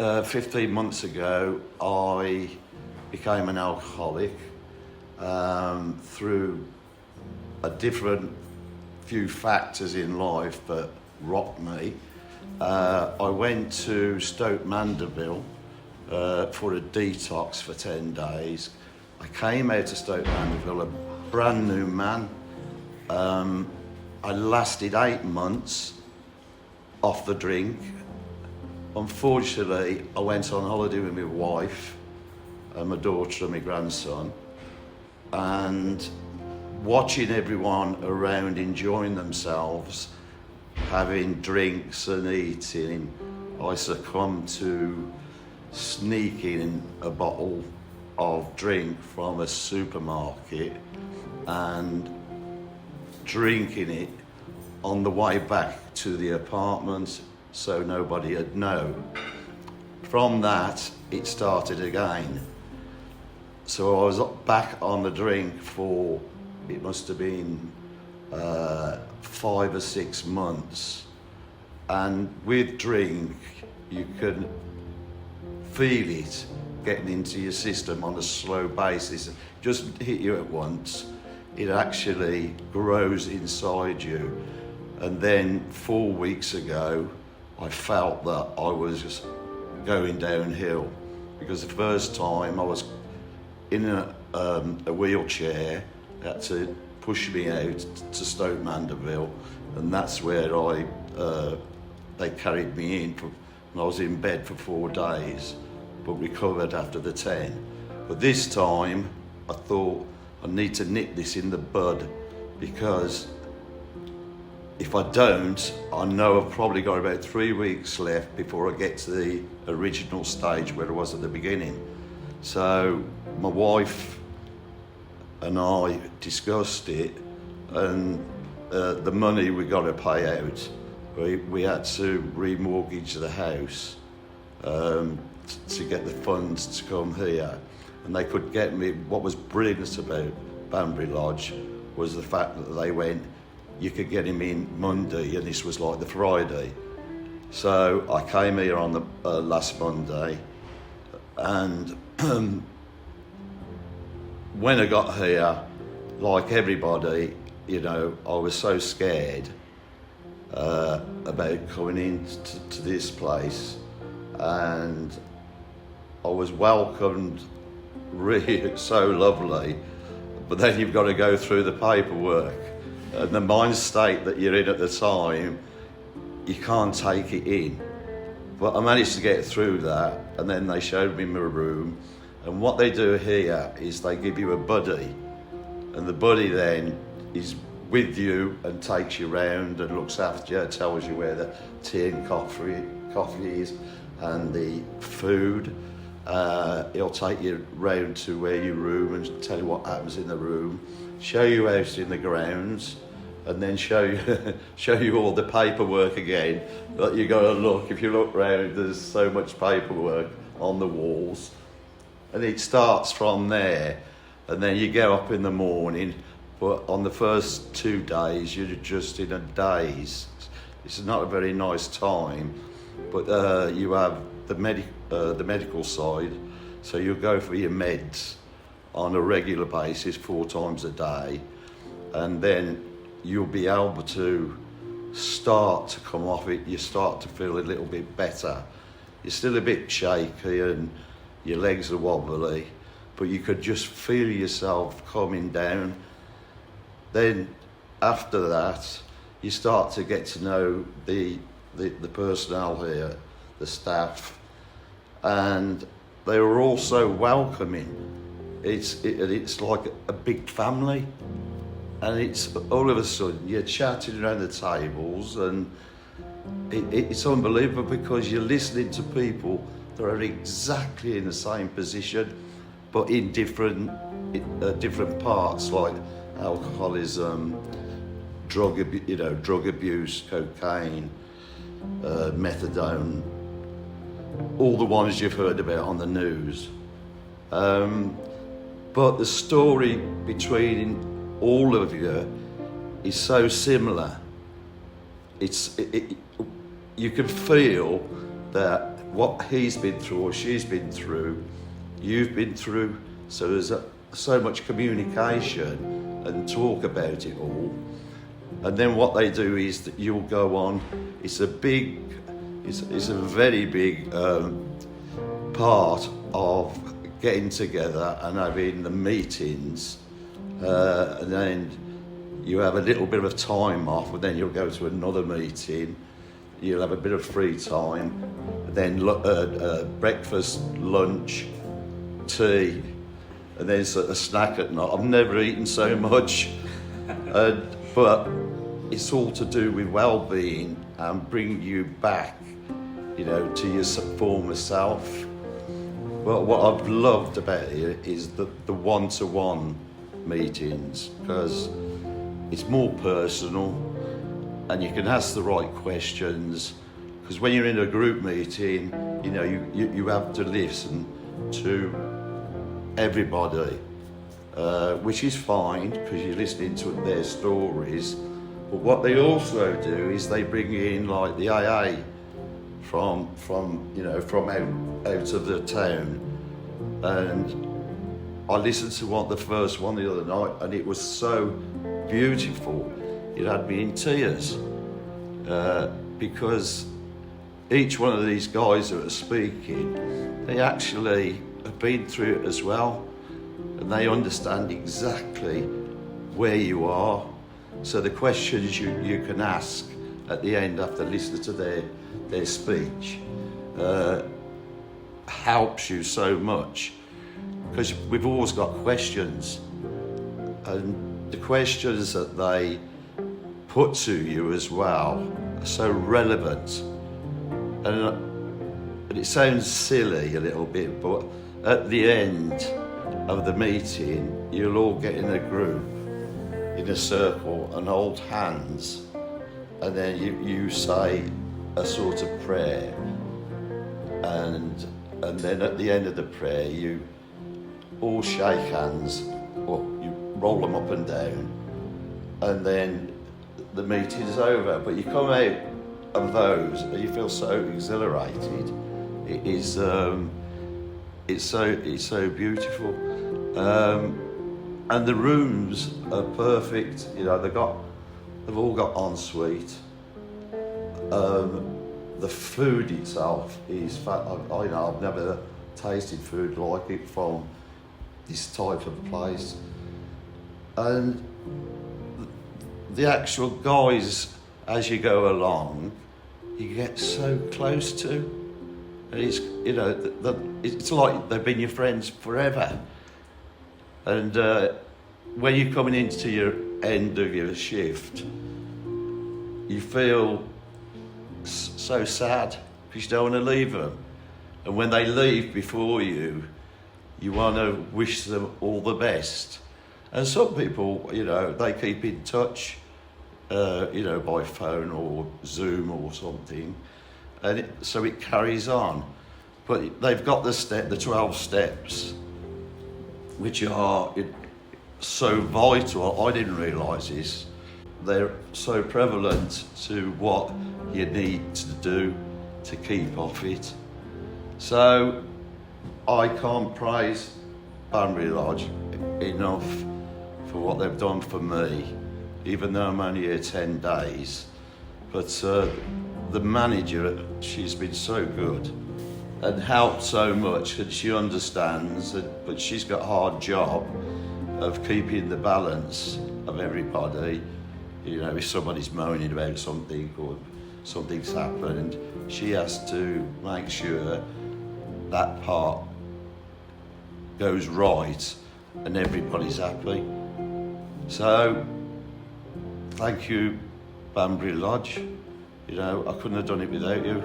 15 months ago, I became an alcoholic through a different few factors in life that rocked me. I went to Stoke Mandeville for a detox for 10 days. I came out of Stoke Mandeville a brand new man. I lasted 8 months off the drink. Unfortunately, I went on holiday with my wife and my daughter and my grandson, and watching everyone around enjoying themselves, having drinks and eating, I succumbed to sneaking a bottle of drink from a supermarket and drinking it on the way back to the apartment so nobody would know. From that, it started again. So I was back on the drink for, it must have been 5 or 6 months. And with drink, you can feel it getting into your system on a slow basis. It doesn't hit you at once. It actually grows inside you. And then 4 weeks ago, I felt that I was just going downhill, because the first time I was in a wheelchair, they had to push me out to Stoke Mandeville, and that's where they carried me in, and I was in bed for 4 days, but recovered after the 10. But this time, I thought I need to nip this in the bud, because if I don't, I know I've probably got about 3 weeks left before I get to the original stage where I was at the beginning. So my wife and I discussed it, and the money we got to pay out, we had to remortgage the house to get the funds to come here. And they could get me. What was brilliant about Banbury Lodge was the fact that they went, you could get him in Monday, and this was like the Friday. So I came here on the last Monday, and when I got here, like everybody, you know, I was so scared about coming in to this place, and I was welcomed really so lovely, but then you've got to go through the paperwork. And the mind state that you're in at the time, you can't take it in. But I managed to get through that, and then they showed me my room. And what they do here is they give you a buddy, and the buddy then is with you and takes you round and looks after you, tells you where the tea and coffee is and the food. He'll take you round to where you room and tell you what happens in the room, show you out in the grounds, and then show you all the paperwork again. But you got to look. If you look round, there's so much paperwork on the walls, and it starts from there. And then you get up in the morning. But on the first 2 days, you're just in a daze. It's not a very nice time. But you have the medical side, so you'll go for your meds on a regular basis 4 times a day, and then you'll be able to start to come off it. You start to feel a little bit better. You're still a bit shaky and your legs are wobbly, but you could just feel yourself coming down. Then after that, you start to get to know the personnel here, the staff, and they were all so welcoming. It's like a big family, and it's all of a sudden you're chatting around the tables, and it's unbelievable, because you're listening to people that are exactly in the same position, but in different parts, like alcoholism, drug abuse, cocaine, methadone, all the ones you've heard about on the news. But the story between all of you is so similar. You can feel that what he's been through or she's been through, you've been through. So there's so much communication and talk about it all. And then what they do is that you'll go on. It's a very big part of getting together and having the meetings, and then you have a little bit of time off, and then you'll go to another meeting. You'll have a bit of free time, and then breakfast, lunch, tea, and then a snack at night. I've never eaten so much, but it's all to do with well-being and bring you back, to your former self. Well, what I've loved about it is the one-to-one meetings, because it's more personal and you can ask the right questions. Because when you're in a group meeting, you have to listen to everybody, which is fine because you're listening to their stories. But what they also do is they bring in like the AA from out of the town, and I listened to the first one the other night, and it was so beautiful. It had me in tears, because each one of these guys that are speaking, they actually have been through it as well, and they understand exactly where you are. So the questions you can ask at the end after listening to their speech helps you so much, because we've always got questions, and the questions that they put to you as well are so relevant. And it sounds silly a little bit, but at the end of the meeting, you'll all get in a group, in a circle, and hold hands, and then you say a sort of prayer, and then at the end of the prayer, you all shake hands, or you roll them up and down, and then the meeting is over. But you come out of those and you feel so exhilarated. It is, it's so beautiful, and the rooms are perfect. They've all got ensuite. The food itself is, I've never tasted food like it from this type of place. And the actual guys, as you go along, you get so close to, and it's, it's like they've been your friends forever. And when you're coming into your end of your shift, you feel so sad because you don't want to leave them. And when they leave before you, you want to wish them all the best. And some people, they keep in touch, by phone or Zoom or something, and so it carries on. But they've got the 12 steps, which are so vital. I didn't realise this. They're so prevalent to what you need to do to keep off it. So I can't praise Banbury Lodge enough for what they've done for me, even though I'm only here 10 days. But the manager, she's been so good and helped so much, and she understands, but she's got a hard job of keeping the balance of everybody. If somebody's moaning about something or something's happened, she has to make sure that part goes right and everybody's happy. So, thank you, Banbury Lodge. I couldn't have done it without you.